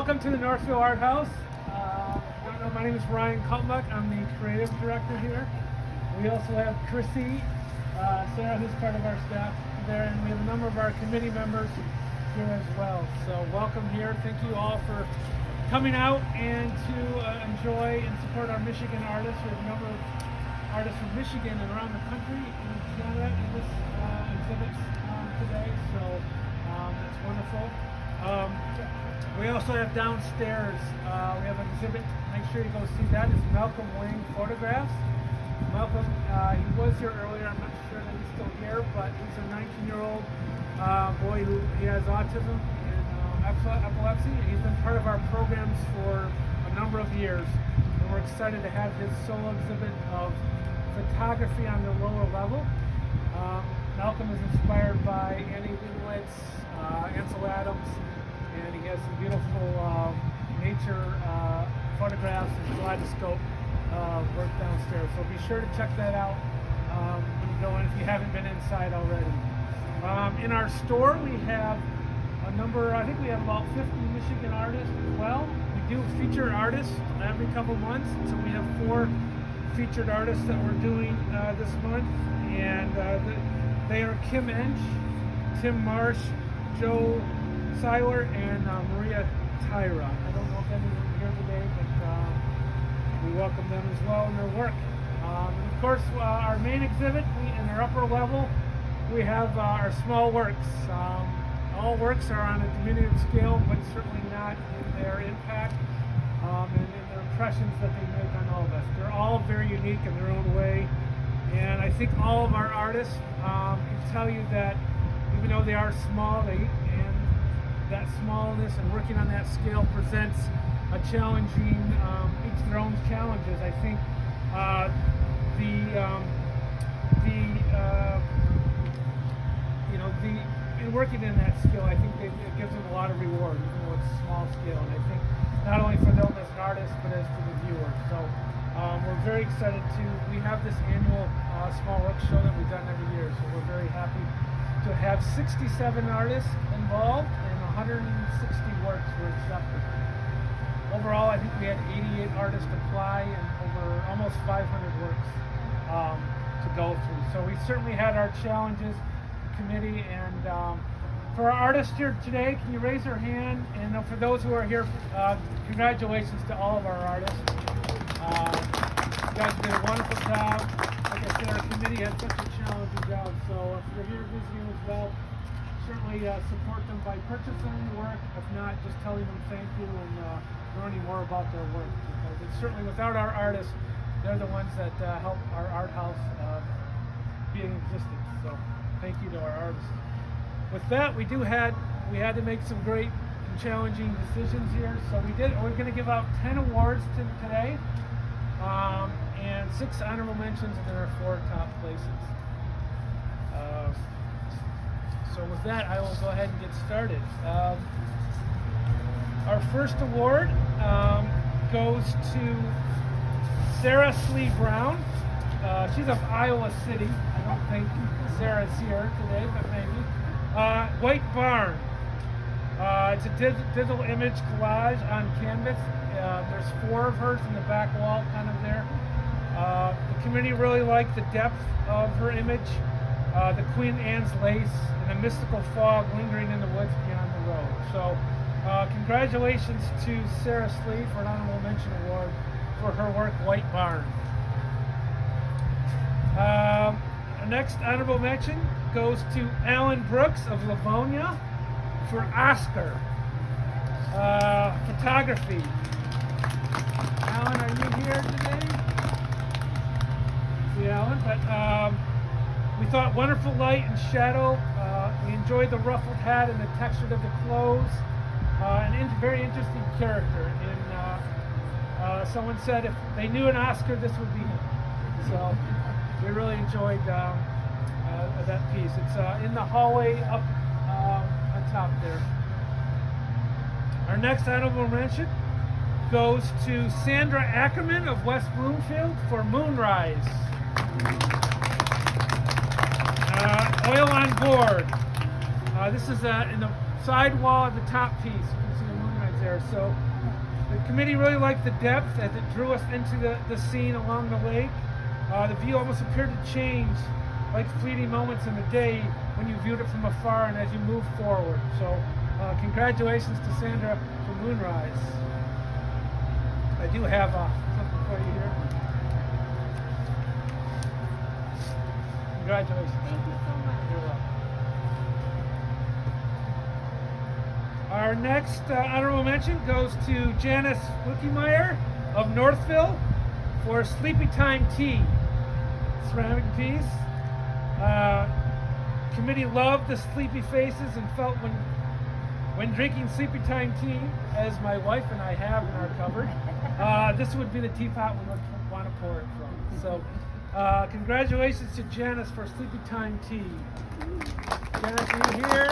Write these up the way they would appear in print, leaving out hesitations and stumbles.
welcome to the Northville Art House. If you don't know, my name is Ryan Kaltmuck. I'm the creative director here. We also have Chrissy, Sara, who's part of our staff there, and we have a number of our committee members here as well. So welcome here. Thank you all for coming out and to enjoy and support our Michigan artists. We have a number of artists from Michigan and around the country and Canada in this exhibit today, so that's wonderful. We also have downstairs, we have an exhibit, make sure you go see that, it's Malcolm Wayne photographs. Malcolm, he was here earlier, I'm not sure that he's still here, but he's a 19-year-old boy who he has autism and epilepsy, and he's been part of our programs for a number of years. And we're excited to have his solo exhibit of photography on the lower level. Malcolm is inspired by Annie Leibovitz, Ansel Adams, and he has some beautiful nature photographs and kaleidoscope work downstairs. So be sure to check that out when you go in if you haven't been inside already. In our store we have a number, I think we have about 50 Michigan artists as well. We do feature artists every couple months, so we have 4 featured artists that we're doing this month, and they are Kim Ench, Tim Marsh, Joe Seiler, and Maria Tyra. I don't know if anyone's here today, but we welcome them as well in their work. And of course, our main exhibit, in our upper level, we have our small works. All works are on a diminutive scale, but certainly not in their impact and in their impressions that they make on all of us. They're all very unique in their own way, and I think all of our artists can tell you that even though they are small, and that smallness and working on that scale presents a challenging, each their own challenges. I think in working in that skill, I think it gives them a lot of reward, even though it's a small scale. And I think not only for them as an artist, but as for the viewer. So we're very excited we have this annual small work show that we've done every year. So we're very happy to have 67 artists involved and 160 works were accepted. Overall, I think we had 88 artists apply and over almost 500 works to go through. So we certainly had our challenges, committee, and for our artists here today, can you raise your hand? And for those who are here, congratulations to all of our artists. You guys did a wonderful job. Like I said, our committee had such a challenging job, so if you're here visiting as well, certainly support them by purchasing the work, if not, just telling them thank you and learning more about their work, because it's certainly, without our artists, they're the ones that help our art house be in existence. So thank you to our artists. With that, we had to make some great and challenging decisions here. So we're going to give out 10 awards today, and 6 honorable mentions, and then our 4 top places. So with that, I will go ahead and get started. Our first award goes to Sara Slee Brown. She's of Iowa City. I don't think Sarah's here today, but maybe. White Barn. It's a digital image collage on canvas. There's 4 of hers in the back wall, kind of there. The committee really liked the depth of her image, the Queen Anne's lace, and the mystical fog lingering in the woods beyond the road. So, congratulations to Sara Slee for an honorable mention award for her work, White Barn. Our next honorable mention goes to Alan Brooks of Livonia for Oscar. Photography. Alan, are you here today? See Alan, but we thought wonderful light and shadow. We enjoyed the ruffled hat and the texture of the clothes. An very interesting character. And someone said if they knew an Oscar, this would be him. So we really enjoyed that piece. It's in the hallway up on top there. Our next honorable mention goes to Sandra Ackerman of West Bloomfield for Moonrise. Oil on board. This is in the side wall of the top piece. You can see the Moonrise there. So the committee really liked the depth as it drew us into the scene along the lake. The view almost appeared to change, like fleeting moments in the day when you viewed it from afar and as you moved forward. So congratulations to Sandra for Moonrise. I do have something for you here. Congratulations. Thank you so much. You're welcome. Our next honorable mention goes to Janice Wilkiemeter of Northville for Sleepy Time Tea. Ceramic piece. Committee loved the sleepy faces and felt when drinking Sleepy Time tea, as my wife and I have in our cupboard, this would be the teapot we would want to pour it from. So congratulations to Janice for Sleepy Time tea. Janice, are you here?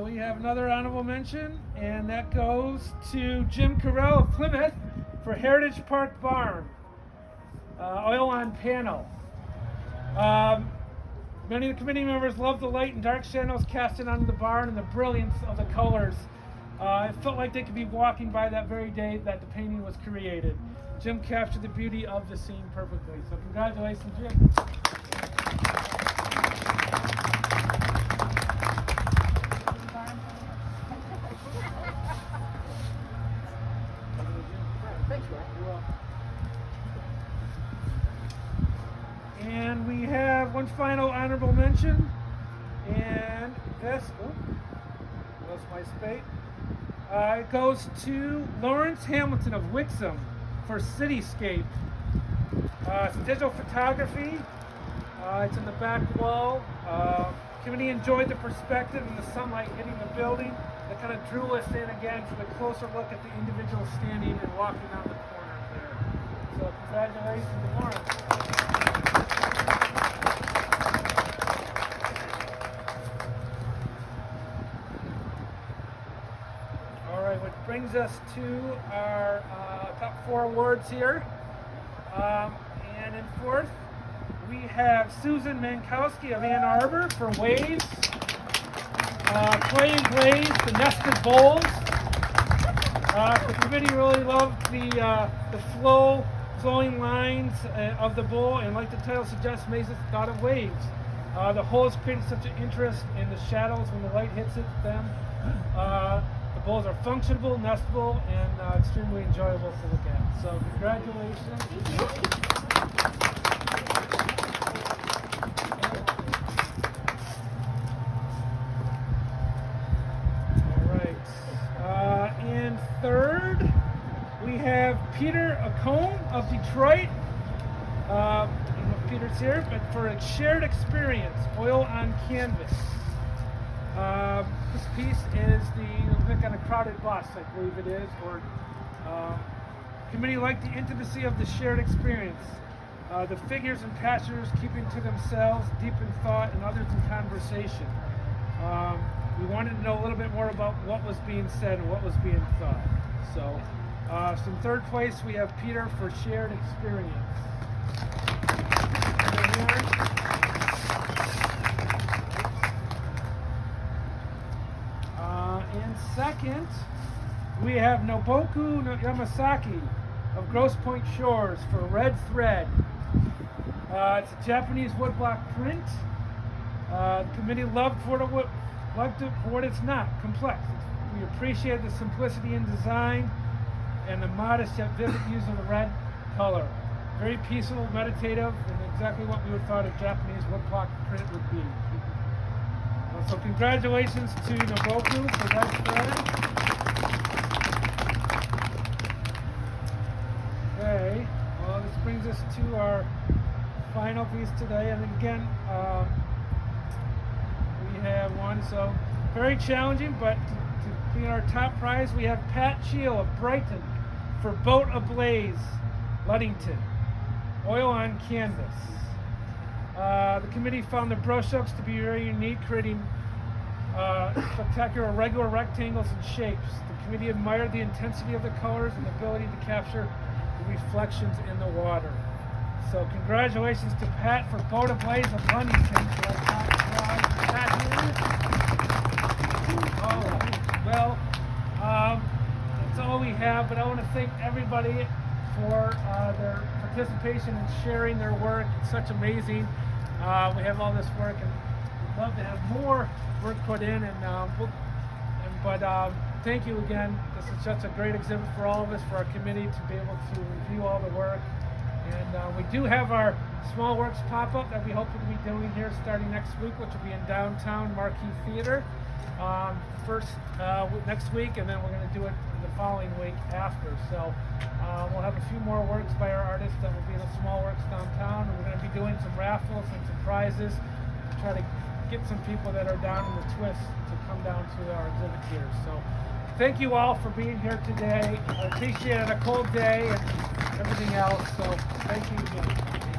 We have another honorable mention, and that goes to Jim Karell of Plymouth for Heritage Park Barn. Oil on panel. Many of the committee members loved the light and dark shadows casted onto the barn and the brilliance of the colors. It felt like they could be walking by that very day that the painting was created. Jim captured the beauty of the scene perfectly. So congratulations, Jim. Thanks, Rob. You're welcome. And we have one final honorable mention, and this, lost my space. It goes to Lawrence Hamilton of Wixom for Cityscape. It's digital photography. It's in the back wall. Committee enjoyed the perspective and the sunlight hitting the building. That kind of drew us in again for the closer look at the individual standing and walking on the corner there. So congratulations to Lawrence. Which brings us to our top 4 awards here. And in fourth, we have Susan Mankowski of Ann Arbor for Waves. Clay and Glaze, the nested bowls. The committee really loved the flowing lines of the bowl, and like the title suggests, makes it thought of waves. The holes created such an interest in the shadows when the light hits them. The bowls are functional, nestable, and extremely enjoyable to look at. So congratulations. All right. And third, we have Peter Acomb of Detroit. I don't know if Peter's here, but for a shared experience, oil on canvas. This piece is the on a crowded bus, I believe it is, or committee liked the intimacy of the shared experience. The figures and passengers keeping to themselves, deep in thought, and others in conversation. We wanted to know a little bit more about what was being said and what was being thought. So, in third place, we have Peter for shared experience. In second, we have Noboku Yamasaki of Grosse Pointe Shores for Red Thread. It's a Japanese woodblock print. The committee loved it for what it's not, complex. We appreciate the simplicity in design and the modest yet vivid use of the red color. Very peaceful, meditative, and exactly what we would thought a Japanese woodblock print would be. So congratulations to Noboku for Red Thread. Okay, well this brings us to our final piece today, and again, we have one, so very challenging, but to be our top prize, we have Pat Cheal of Brighton for Boat Ablaze, Ludington, oil on canvas. The committee found the brush-ups to be very unique, creating spectacular irregular rectangles and shapes. The committee admired the intensity of the colors and the ability to capture the reflections in the water. So congratulations to Pat for both Ablaze of Huntington. That's all we have, but I want to thank everybody for their participation and sharing their work. It's such amazing. We have all this work, and we'd love to have more work put in. But thank you again. This is such a great exhibit for all of us, for our committee to be able to review all the work. And we do have our Small Works pop-up that we hope to be doing here starting next week, which will be in downtown Marquee Theater first next week, and then we're going to do it the following week after. So we'll have a few more works by our artists that will be in the Small Works downtown, and we're going to be doing some raffles and some prizes to try to get some people that are down in the twist to come down to our exhibit here. So thank you all for being here today. I appreciate it, a cold day and everything else. So thank you again.